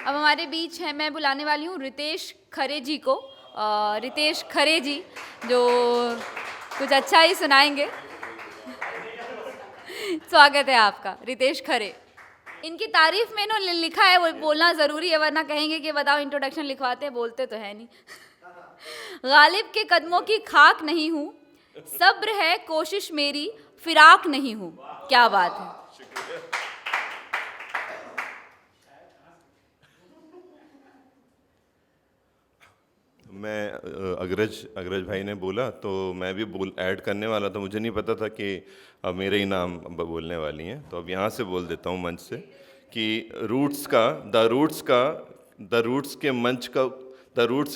अब हमारे बीच है, मैं बुलाने वाली हूँ रितेश खरे जी को। रितेश खरे जी जो कुछ अच्छा ही सुनाएंगे। स्वागत है आपका रितेश खरे। इनकी तारीफ में ना लिखा है, वो बोलना ज़रूरी है वरना कहेंगे कि बताओ इंट्रोडक्शन लिखवाते हैं, बोलते तो है नहीं। गालिब के कदमों की खाक नहीं हूँ, सब्र है कोशिश मेरी, फिराक नहीं हूँ। क्या बात है। मैं अग्रज भाई ने बोला तो मैं भी ऐड करने वाला था। मुझे नहीं पता था कि अब मेरे ही नाम बोलने वाली हैं, तो अब यहाँ से बोल देता हूँ मंच से कि द रूट्स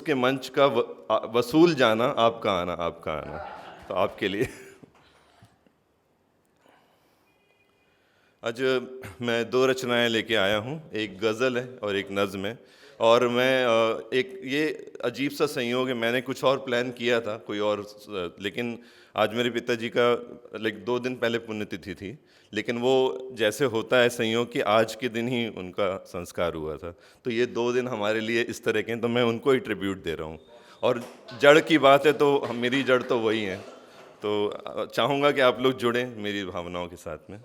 के मंच का वसूल जाना, आपका आना तो आपके लिए। आज मैं 2 रचनाएं लेके आया हूँ, एक गज़ल है और एक नज़्म है। और मैं एक ये अजीब सा संयोग है, मैंने कुछ और प्लान किया था कोई और, लेकिन आज मेरे पिताजी का 2 दिन पहले पुण्यतिथि थी, लेकिन वो जैसे होता है संयोग कि आज के दिन ही उनका संस्कार हुआ था। तो ये 2 दिन हमारे लिए इस तरह के हैं, तो मैं उनको ही ट्रिब्यूट दे रहा हूँ। और जड़ की बात है तो मेरी जड़ तो वही है, तो चाहूँगा कि आप लोग जुड़ें मेरी भावनाओं के साथ में।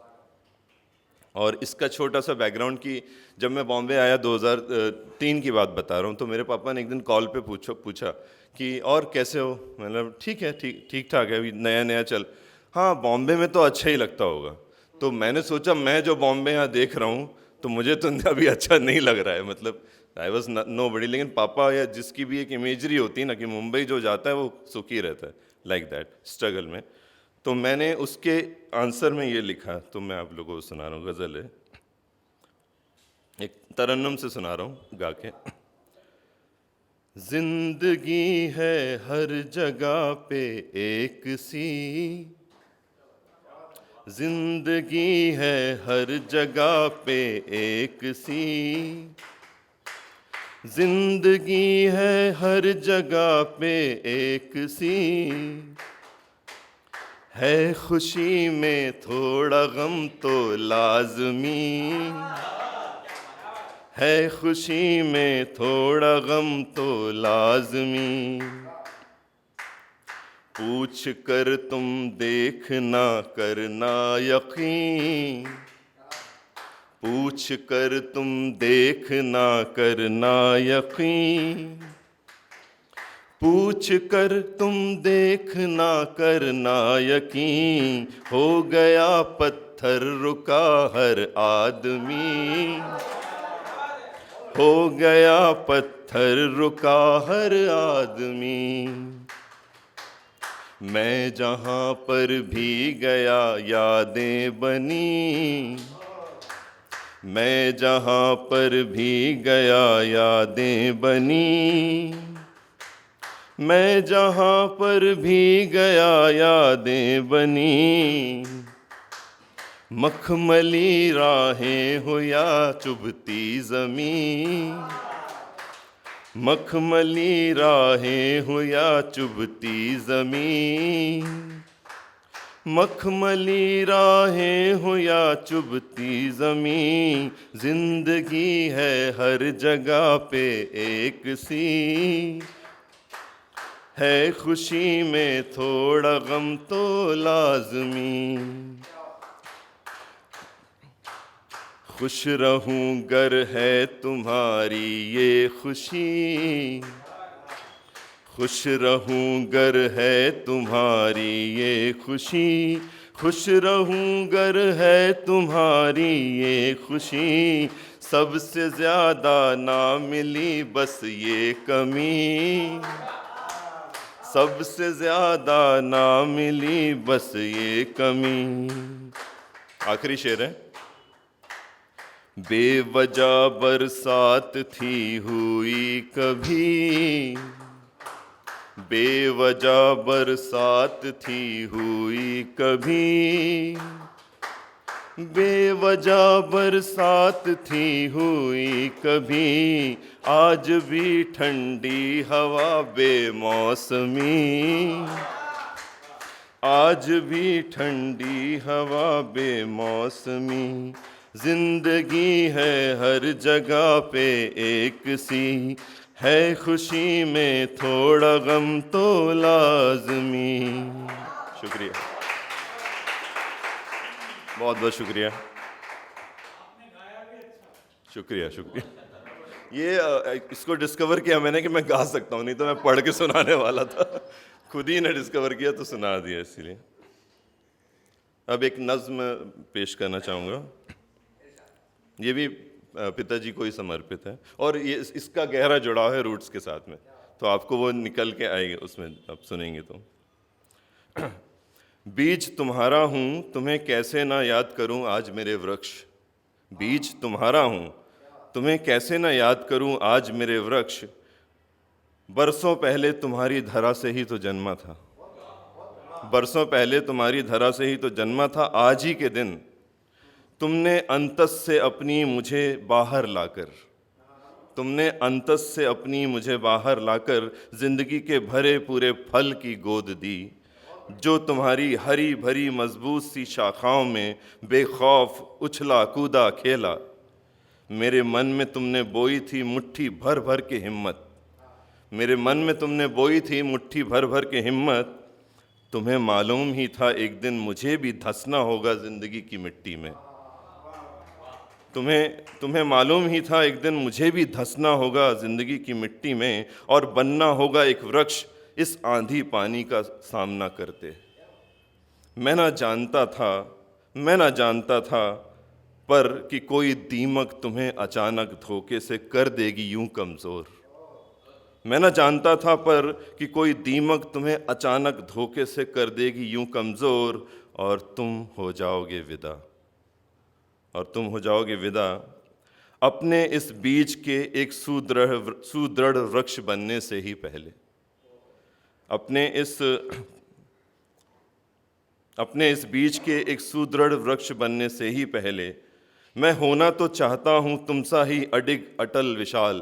और इसका छोटा सा बैकग्राउंड कि जब मैं बॉम्बे आया 2003 की बात बता रहा हूँ, तो मेरे पापा ने एक दिन कॉल पे पूछा कि और कैसे हो। मतलब ठीक है, ठीक ठाक है, अभी नया नया चल। हाँ, बॉम्बे में तो अच्छा ही लगता होगा। तो मैंने सोचा मैं जो बॉम्बे यहाँ देख रहा हूँ तो मुझे तो अभी अच्छा नहीं लग रहा है, मतलब आई वॉज नो बडी। लेकिन पापा या जिसकी भी एक इमेजरी होती है ना कि मुंबई जो जाता है वो सुखी रहता है, लाइक दैट स्ट्रगल में। तो मैंने उसके आंसर में ये लिखा, तो मैं आप लोगों को सुना रहा हूँ। गज़ल है, एक तरन्नुम से सुना रहा हूँ गा के। जिंदगी है हर जगह पे एक सी, जिंदगी है हर जगह पे एक सी, जिंदगी है हर जगह पे एक सी, है खुशी में थोड़ा गम तो लाजमी, है खुशी में थोड़ा गम तो लाजमी, पूछ कर तुम देखना करना यकीन, पूछ कर तुम देखना करना यकीन, पूछ कर तुम देखना करना यकीन, हो गया पत्थर रुका हर आदमी, हो गया पत्थर रुका हर आदमी। मैं जहाँ पर भी गया यादें बनी, मैं जहाँ पर भी गया यादें बनी, मैं जहाँ पर भी गया यादें बनी, मखमली राहें हो या चुभती ज़मीं, मखमली राहें हो या चुभती ज़मीं, मखमली राहें हो या चुभती ज़मीं, जिंदगी है हर जगह पे एक सी, है खुशी में थोड़ा गम तो लाज़मी, खुश रहूं गर है तुम्हारी ये खुशी, खुश रहूं गर है तुम्हारी ये खुशी, खुश रहूं गर है तुम्हारी ये खुशी, सबसे ज़्यादा ना मिली बस ये कमी, सबसे ज़्यादा ना मिली बस ये कमी। आखिरी शेर है। बेवजह बरसात थी हुई कभी, बेवजह बरसात थी हुई कभी, बेवजह बरसात थी हुई कभी, आज भी ठंडी हवा बेमौसमी, आज भी ठंडी हवा बेमौसमी, जिंदगी है हर जगह पे एक सी, है खुशी में थोड़ा गम तो लाजमी। शुक्रिया, बहुत बहुत शुक्रिया, शुक्रिया शुक्रिया। ये इसको डिस्कवर किया मैंने कि मैं गा सकता हूँ, नहीं तो मैं पढ़ के सुनाने वाला था। खुद ही ने डिस्कवर किया तो सुना दिया, इसीलिए। अब एक नज़्म पेश करना चाहूँगा, ये भी पिताजी को ही समर्पित है, और ये इसका गहरा जुड़ाव है रूट्स के साथ में, तो आपको वो निकल के आएगा उसमें, आप सुनेंगे तो। बीज तुम्हारा हूँ तुम्हें कैसे ना याद करूँ आज मेरे वृक्ष, बीज तुम्हारा हूँ तुम्हें कैसे ना याद करूँ आज मेरे वृक्ष, बरसों पहले तुम्हारी धरा से ही तो जन्मा था, बरसों पहले तुम्हारी धरा से ही तो जन्मा था। आज ही के दिन तुमने अंतस से अपनी मुझे बाहर लाकर, तुमने अंतस से अपनी मुझे बाहर लाकर जिंदगी के भरे पूरे फल की गोद दी, जो तुम्हारी हरी भरी मजबूत सी शाखाओं में बेखौफ उछला कूदा खेला। मेरे मन में तुमने बोई थी मुट्ठी भर भर के हिम्मत, मेरे मन में तुमने बोई थी मुट्ठी भर भर के हिम्मत। तुम्हें मालूम ही था एक दिन मुझे भी धंसना होगा जिंदगी की मिट्टी में, तुम्हें मालूम ही था एक दिन मुझे भी धंसना होगा जिंदगी की मिट्टी में, और बनना होगा एक वृक्ष इस आंधी पानी का सामना करते। मैं ना जानता था पर कि कोई दीमक तुम्हें अचानक धोखे से कर देगी यूं कमज़ोर, मैं न जानता था पर कि कोई दीमक तुम्हें अचानक धोखे से कर देगी यूं कमज़ोर, और तुम हो जाओगे विदा, और तुम हो जाओगे विदा अपने इस बीज के एक सुदृढ़ वृक्ष बनने से ही पहले, अपने इस बीज के एक सुदृढ़ वृक्ष बनने से ही पहले। मैं होना तो चाहता हूँ तुमसा ही अडिग अटल विशाल,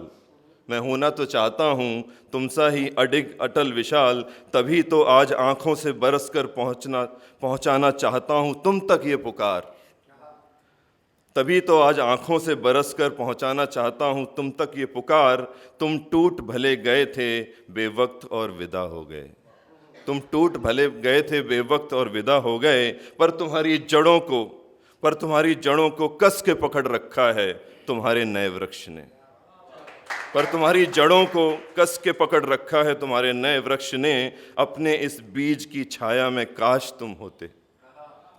मैं होना तो चाहता हूँ तुमसा ही अडिग अटल विशाल, तभी तो आज आँखों से बरस कर पहुँचाना चाहता हूँ तुम तक ये पुकार, तभी तो आज आँखों से बरस कर पहुँचाना चाहता हूँ तुम तक ये पुकार। तुम टूट भले गए थे बेवक्त और विदा हो गए, तुम टूट भले गए थे बेवक्त और विदा हो गए, पर तुम्हारी जड़ों को कस के पकड़ रखा है तुम्हारे नए वृक्ष ने, पर तुम्हारी जड़ों को कस के पकड़ रखा है तुम्हारे नए वृक्ष ने। अपने इस बीज की छाया में काश तुम होते,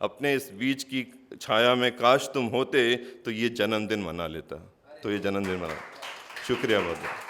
अपने इस बीज की छाया में काश तुम होते, तो ये जन्मदिन मना लेता, तो ये जन्मदिन मना। शुक्रिया बहुत बहुत।